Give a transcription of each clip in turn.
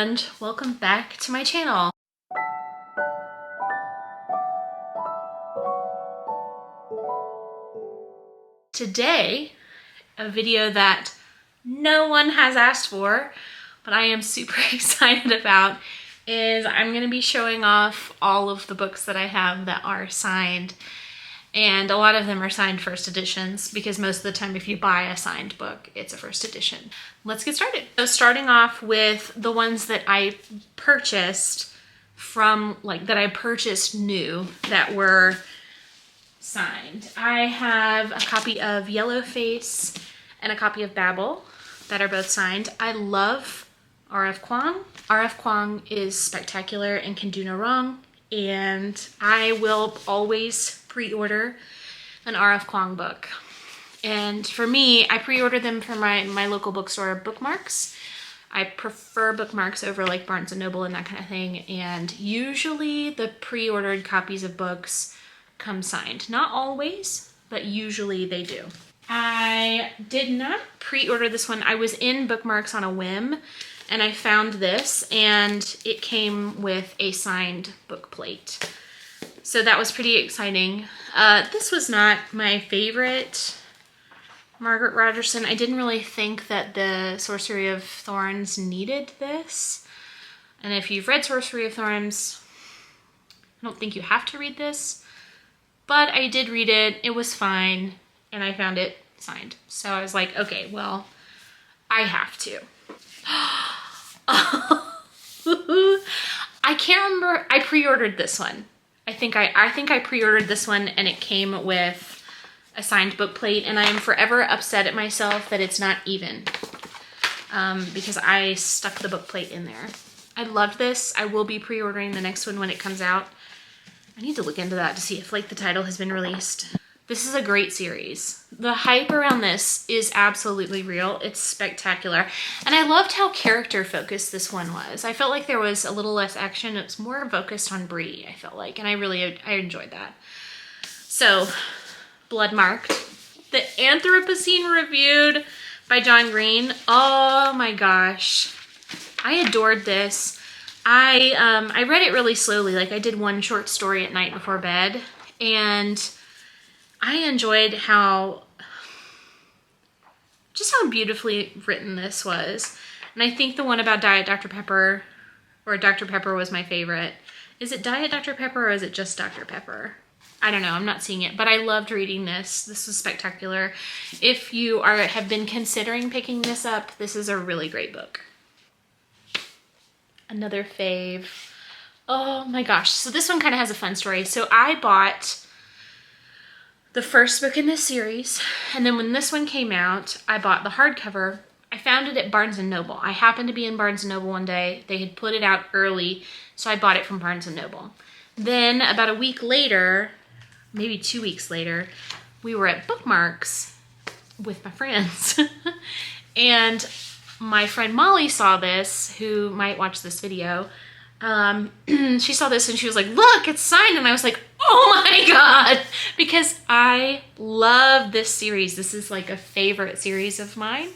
and welcome back to my channel. Today, a video that no one has asked for, but I am super excited about, is I'm going to be showing off all of the books that I have that are signed. And a lot of them are signed first editions because most of the time if you buy a signed book, it's a first edition. Let's get started. So starting off with the ones that I purchased from, that I purchased new that were signed. I have a copy of Yellowface and a copy of Bable that are both signed. I love R.F. Kuang. R.F. Kuang is spectacular and can do no wrong. And I will always pre-order an R.F. Kuang book. And for me, I pre-order them from my local bookstore, Bookmarks. I prefer Bookmarks over like Barnes & Noble and that kind of thing. And usually the pre-ordered copies of books come signed. Not always, but usually they do. I did not pre-order this one. I was in Bookmarks on a whim and I found this and it came with a signed book plate. So that was pretty exciting. This was not my favorite Margaret Rodgerson. I didn't really think that the Sorcery of Thorns needed this. And if you've read Sorcery of Thorns, I don't think you have to read this. But I did read it. It was fine. And I found it signed. So I was like, okay, well, I have to. I can't remember. I pre-ordered this one. I think I pre-ordered this one and it came with a signed book plate, and I am forever upset at myself that it's not even because I stuck the book plate in there. I loved this. I will be pre-ordering the next one when it comes out. I need to look into that to see if the title has been released. This is a great series. The hype around this is absolutely real. It's spectacular. And I loved how character focused this one was. I felt like there was a little less action. It was more focused on Bree, I felt like. And I enjoyed that. So, Bloodmarked. The Anthropocene reviewed by John Green. Oh my gosh. I adored this. I read it really slowly. I did one short story at night before bed. And I enjoyed just how beautifully written this was. And I think the one about Diet Dr. Pepper, or Dr. Pepper, was my favorite. Is it Diet Dr. Pepper or is it just Dr. Pepper? I don't know, I'm not seeing it, but I loved reading this. This was spectacular. If you have been considering picking this up, this is a really great book. Another fave. Oh my gosh, so this one kind of has a fun story. So I bought the first book in this series, and then when this one came out, I bought the hardcover. I found it at Barnes & Noble. I happened to be in Barnes & Noble one day. They had put it out early, so I bought it from Barnes & Noble. Then about a week later, maybe 2 weeks later, we were at Bookmarks with my friends. And my friend Molly saw this, who might watch this video. She saw this and she was like, look, it's signed. And I was like, oh my God, because I love this series. This is a favorite series of mine.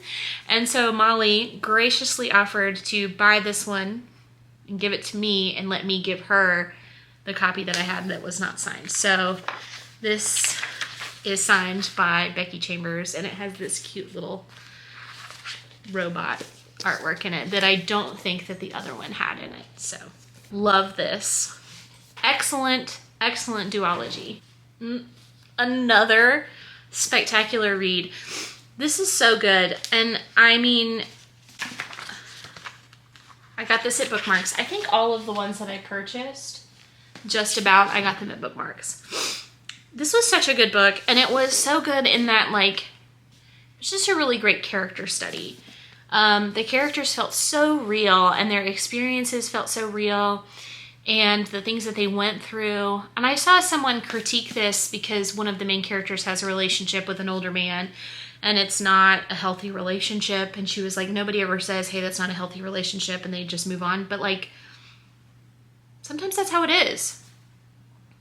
And so Molly graciously offered to buy this one and give it to me and let me give her the copy that I had that was not signed. So this is signed by Becky Chambers, and it has this cute little robot artwork in it that I don't think that the other one had in it. So love this. Excellent duology. Another spectacular read. This is so good. And I mean, I got this at Bookmarks. I think all of the ones that I purchased, just about, I got them at Bookmarks. This was such a good book, and it was so good in that it's just a really great character study. The characters felt so real, and their experiences felt so real, and the things that they went through. And I saw someone critique this because one of the main characters has a relationship with an older man, and it's not a healthy relationship. And she was like, nobody ever says, hey, that's not a healthy relationship, and they just move on. But sometimes that's how it is.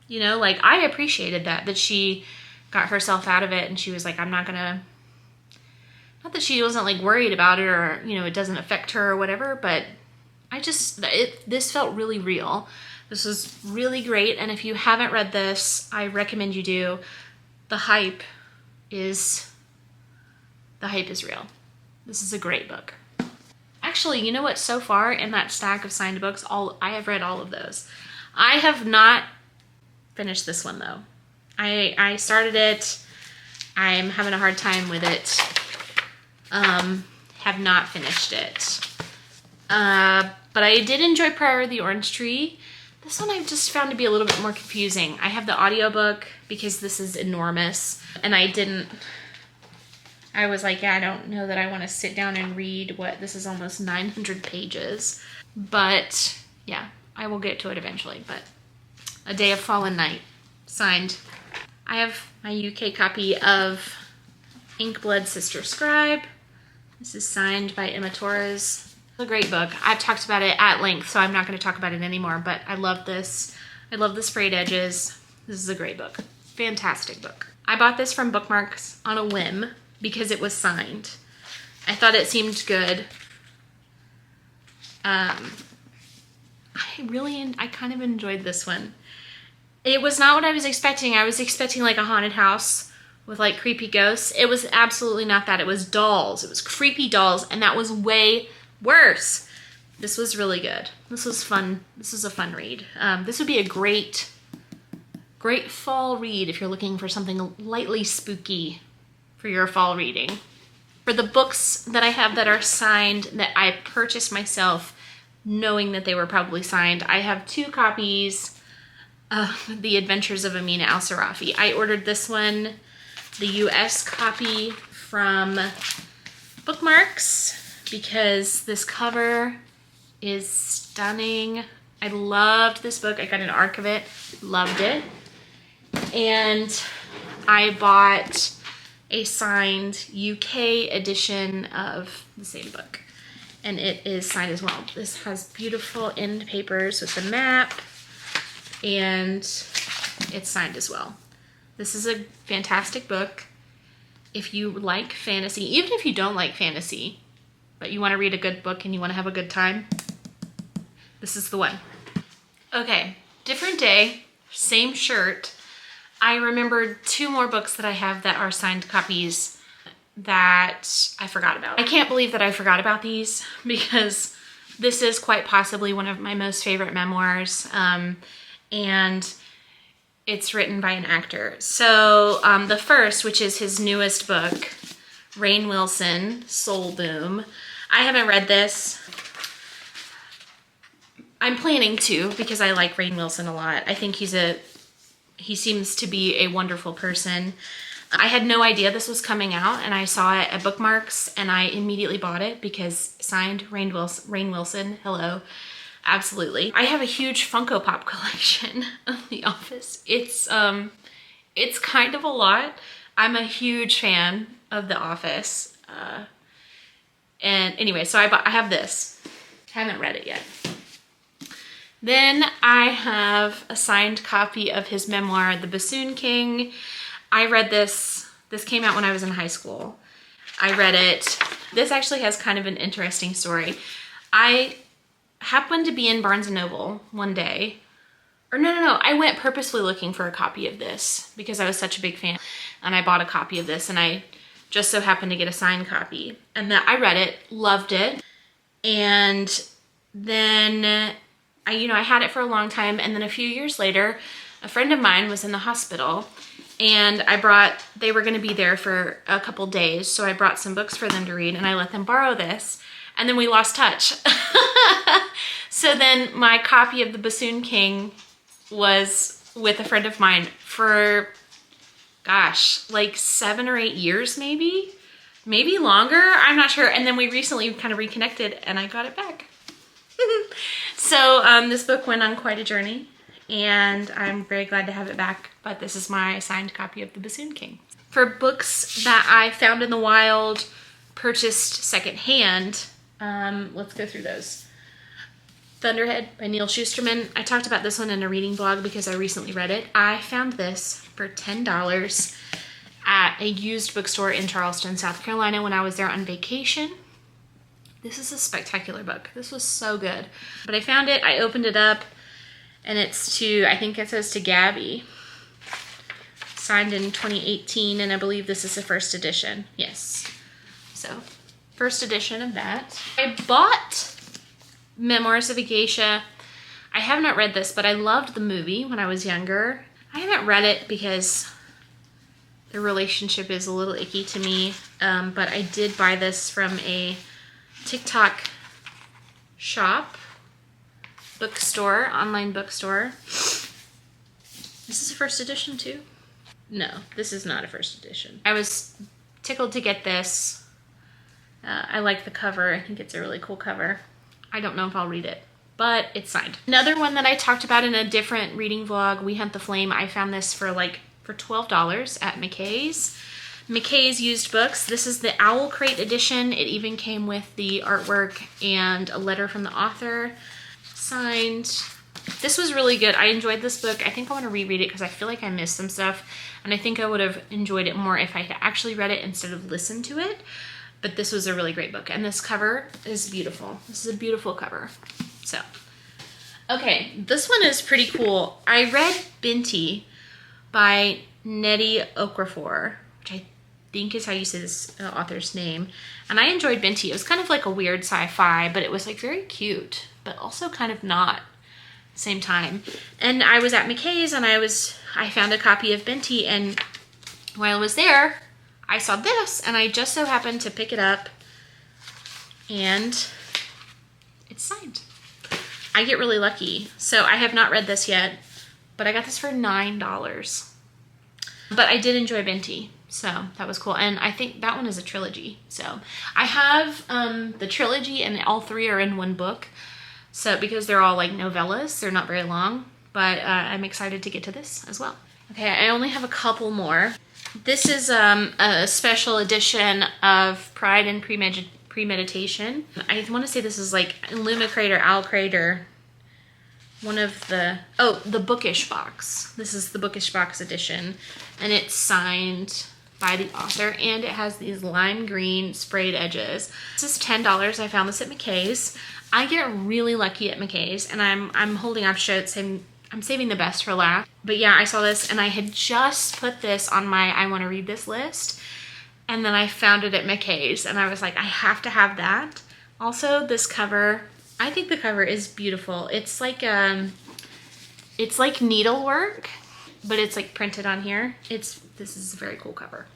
You know, I appreciated that she got herself out of it, and she was like, I'm not gonna, not that she wasn't worried about it or, it doesn't affect her or whatever, but this felt really real. This was really great, and if you haven't read this, I recommend you do. The hype is real. This is a great book. Actually, you know what? So far in that stack of signed books, I have read all of those. I have not finished this one though. I started it. I'm having a hard time with it. Have not finished it. But I did enjoy Prayer of the Orange Tree. This one I've just found to be a little bit more confusing. I have the audiobook because this is enormous, and I was like, yeah, I don't know that I want to sit down and read this is almost 900 pages. But yeah, I will get to it eventually. But A Day of Fallen Night, signed. I have my UK copy of Inkblood Sister Scribe. This is signed by Emma Torz. A great book. I've talked about it at length, so I'm not going to talk about it anymore, but I love this. I love the sprayed edges. This is a great book. Fantastic book. I bought this from Bookmarks on a whim because it was signed. I thought it seemed good. I kind of enjoyed this one. It was not what I was expecting. I was expecting like a haunted house with like creepy ghosts. It was absolutely not that. It was dolls. It was creepy dolls, and that was way worse. This was really good. This was fun. This was a fun read. This would be a great fall read if you're looking for something lightly spooky for your fall reading. For the books that I have that are signed that I purchased myself knowing that they were probably signed, I have 2 copies of The Adventures of Amina al-Sirafi. I ordered this one, the US copy, from Bookmarks, because this cover is stunning. I loved this book. I got an arc of it, loved it. And I bought a signed UK edition of the same book, and it is signed as well. This has beautiful end papers with the map, and it's signed as well. This is a fantastic book. If you like fantasy, even if you don't like fantasy, but you want to read a good book and you want to have a good time, this is the one. Okay, different day, same shirt. I remembered 2 more books that I have that are signed copies that I forgot about. I can't believe that I forgot about these because this is quite possibly one of my most favorite memoirs, and it's written by an actor. So the first, which is his newest book, Rainn Wilson, Soul Boom. I haven't read this. I'm planning to because I like Rainn Wilson a lot. I think he seems to be a wonderful person. I had no idea this was coming out, and I saw it at Bookmarks, and I immediately bought it because signed Rainn Wilson. Hello. Absolutely. I have a huge Funko Pop collection of The Office. It's kind of a lot. I'm a huge fan of The Office. And anyway, so I have this. Haven't read it yet. Then I have a signed copy of his memoir, The Basson King. I read this. This came out when I was in high school. I read it. This actually has kind of an interesting story. I happened to be in Barnes & Noble one day. Or no. I went purposely looking for a copy of this because I was such a big fan. And I bought a copy of this, and I just so happened to get a signed copy. And then I read it, loved it. And then I had it for a long time, and then a few years later, a friend of mine was in the hospital, and they were going to be there for a couple days, so I brought some books for them to read, and I let them borrow this, and then we lost touch. So then my copy of The Basson King was with a friend of mine for, gosh, like 7 or 8 years maybe longer, I'm not sure, and then we recently kind of reconnected, and I got it back. So this book went on quite a journey, and I'm very glad to have it back, but this is my signed copy of The Basson King. For books that I found in the wild, purchased secondhand, let's go through those. Thunderhead by Neal Shusterman. I talked about this one in a reading blog because I recently read it. I found this for $10 at a used bookstore in Charleston, South Carolina when I was there on vacation. This is a spectacular book. This was so good. But I found it, I opened it up, and it's to, I think it says to Gabby. Signed in 2018, and I believe this is the first edition. Yes. So, first edition of that. I bought Memoirs of a Geisha. I have not read this, but I loved the movie when I was younger. I haven't read it because the relationship is a little icky to me, but I did buy this from a TikTok shop, bookstore, online bookstore. This is a first edition too? No, this is not a first edition. I was tickled to get this. I like the cover. I think it's a really cool cover. I don't know if I'll read it, but it's signed. Another one that I talked about in a different reading vlog, We Hunt the Flame. I found this for $12 at McKay's. McKay's used books. This is the Owl Crate edition. It even came with the artwork and a letter from the author. Signed. This was really good. I enjoyed this book. I think I want to reread it because I feel like I missed some stuff, and I think I would have enjoyed it more if I had actually read it instead of listened to it. But this was a really great book, and this cover is beautiful. This is a beautiful cover. So, okay, this one is pretty cool. I read Binti by Nnedi Okorafor, which I think is how you say this author's name. And I enjoyed Binti. It was kind of like a weird sci-fi, but it was like very cute, but also kind of not at the same time. And I was at McKay's and I found a copy of Binti, and while I was there, I saw this, and I just so happened to pick it up, and it's signed. I get really lucky. So I have not read this yet, but I got this for $9. But I did enjoy Binti, so that was cool. And I think that one is a trilogy. So I have the trilogy, and all three are in one book. So because they're all like novellas, they're not very long, but I'm excited to get to this as well. Okay, I only have a couple more. This is a special edition of Pride and Premeditation. I want to say this is like Illumicrate or Owlcrate or one of the, the Bookish box. This is the Bookish box edition, and it's signed by the author, and it has these lime green sprayed edges. This is $10. I found this at McKay's. I get really lucky at McKay's, and I'm holding off show saying I'm saving the best for last. But yeah, I saw this, and I had just put this on my I want to read this list, and then I found it at McKay's, and I was like, I have to have that. Also, this cover, I think the cover is beautiful. It's like needlework, but it's like printed on here. This is a very cool cover.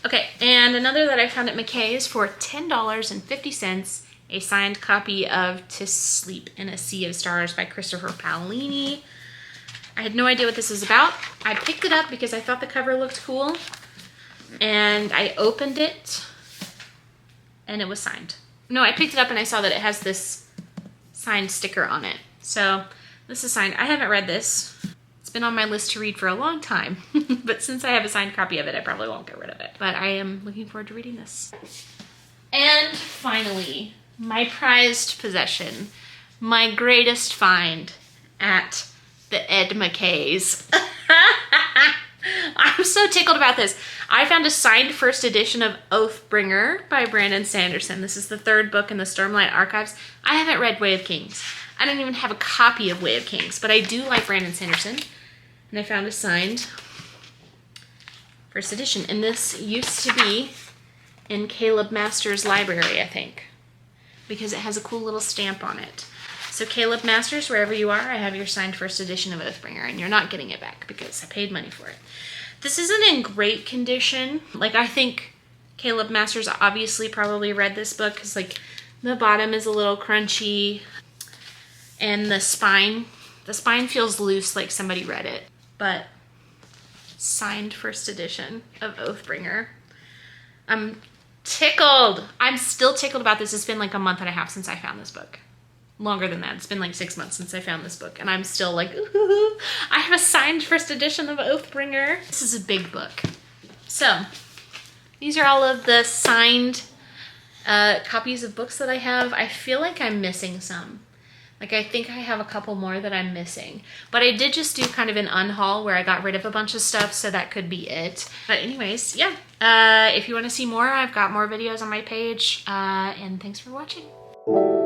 Okay, and another that I found at McKay's for $10.50, a signed copy of To Sleep in a Sea of Stars by Christopher Paolini. I had no idea what this was about. I picked it up because I thought the cover looked cool, and I opened it, and it was signed. No, I picked it up and I saw that it has this signed sticker on it. So this is signed. I haven't read this. It's been on my list to read for a long time, but since I have a signed copy of it, I probably won't get rid of it. But I am looking forward to reading this. And finally, my prized possession, my greatest find at the Ed McKay's. I'm so tickled about this. I found a signed first edition of Oathbringer by Brandon Sanderson. This is the third book in the Stormlight Archives. I haven't read Way of Kings. I don't even have a copy of Way of Kings, but I do like Brandon Sanderson. And I found a signed first edition. And this used to be in Caleb Masters' library, I think, because it has a cool little stamp on it. So Caleb Masters, wherever you are, I have your signed first edition of Oathbringer, and you're not getting it back because I paid money for it. This isn't in great condition. Like, I think Caleb Masters obviously probably read this book because, like, the bottom is a little crunchy, and the spine feels loose, like somebody read it. But signed first edition of Oathbringer. I'm tickled. I'm still tickled about this. It's been like a month and a half since I found this book. Longer than that. It's been like 6 months since I found this book, and I'm still like, ooh, I have a signed first edition of Oathbringer. This is a big book. So, these are all of the signed copies of books that I have. I feel like I'm missing some. Like, I think I have a couple more that I'm missing. But I did just do kind of an unhaul where I got rid of a bunch of stuff, so that could be it. But anyways, yeah. If you want to see more, I've got more videos on my page. And thanks for watching.